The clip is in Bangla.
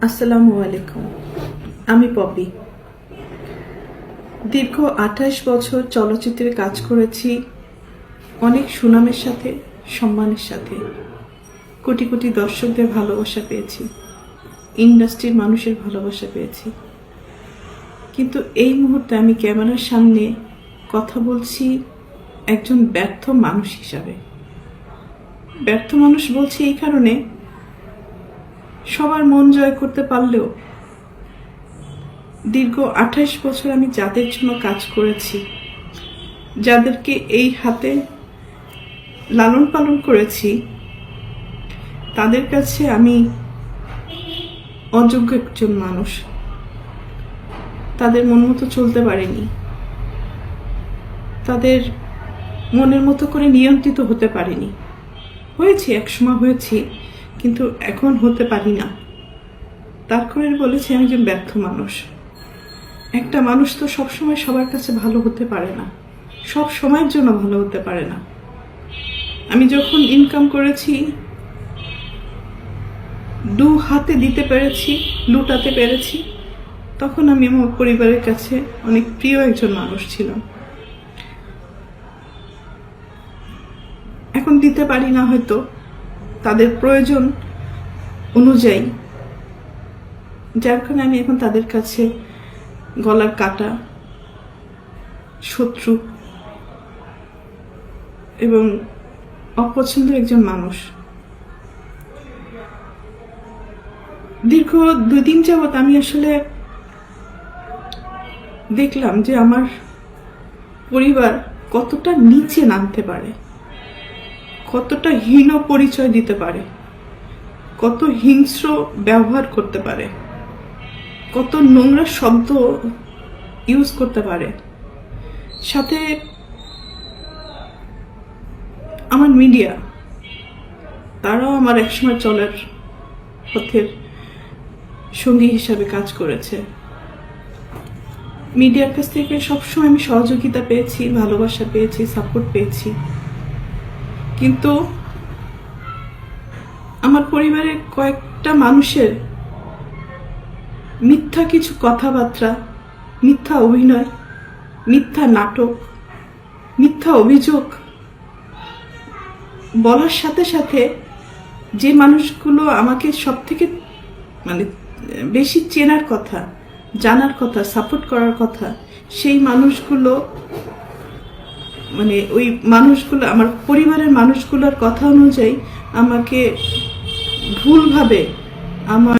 আসসালামু আলাইকুম। আমি পপি। দীর্ঘ ২৮ বছর চলচ্চিত্রে কাজ করেছি, অনেক সুনামের সাথে, সম্মানের সাথে। কোটি কোটি দর্শকদের ভালোবাসা পেয়েছি, ইন্ডাস্ট্রির মানুষের ভালোবাসা পেয়েছি। কিন্তু এই মুহূর্তে আমি ক্যামেরার সামনে কথা বলছি একজন ব্যর্থ মানুষ হিসাবে। ব্যর্থ মানুষ বলছি এই কারণে, সবার মন জয় করতে পারলেও দীর্ঘ ২৮ বছর আমি যাদের জন্য কাজ করেছি, যাদেরকে এই হাতে লালন পালন করেছি, তাদের কাছে আমি অযোগ্য একজন মানুষ। তাদের মন মতো চলতে পারিনি, তাদের মনের মতো করে নিয়ন্ত্রিত হতে পারিনি। হয়েছি, একসময় হয়েছি, কিন্তু এখন হতে পারি না। তার করে বলেছি আমি একজন ব্যর্থ মানুষ। একটা মানুষ তো সবসময় সবার কাছে ভালো হতে পারে না, সব সময়ের জন্য ভালো হতে পারে না। আমি যখন ইনকাম করেছি, দু হাতে দিতে পেরেছি, লুটাতে পেরেছি, তখন আমি আমার পরিবারের কাছে অনেক প্রিয় একজন মানুষ ছিলাম। এখন দিতে পারি না, হয়তো তাদের প্রয়োজন অনুযায়ী, যার কারণে আমি এখন তাদের কাছে গলার কাটা, শত্রু এবং অপছন্দের একজন মানুষ। দীর্ঘ ২ দিন যাবৎ আমি আসলে দেখলাম যে আমার পরিবার কতটা নিচে নামতে পারে, কতটা হীন পরিচয় দিতে পারে, কত হিংস্র ব্যবহার করতে পারে, কত নোংরা শব্দ ইউজ করতে পারে। সাথে আমার মিডিয়া, তারাও আমার একসময় চলার পথের সঙ্গী হিসাবে কাজ করেছে। মিডিয়ার কাছ থেকে সবসময় আমি সহযোগিতা পেয়েছি, ভালোবাসা পেয়েছি, সাপোর্ট পেয়েছি। কিন্তু আমার পরিবারের কয়েকটা মানুষের মিথ্যা কিছু কথাবার্তা, মিথ্যা অভিনয়, মিথ্যা নাটক, মিথ্যা অভিযোগ বলার সাথে সাথে যে মানুষগুলো আমাকে সব থেকে বেশি চেনার কথা, জানার কথা, সাপোর্ট করার কথা, সেই মানুষগুলো ওই মানুষগুলো আমার পরিবারের মানুষগুলোর কথা অনুযায়ী আমাকে ভুলভাবে আমার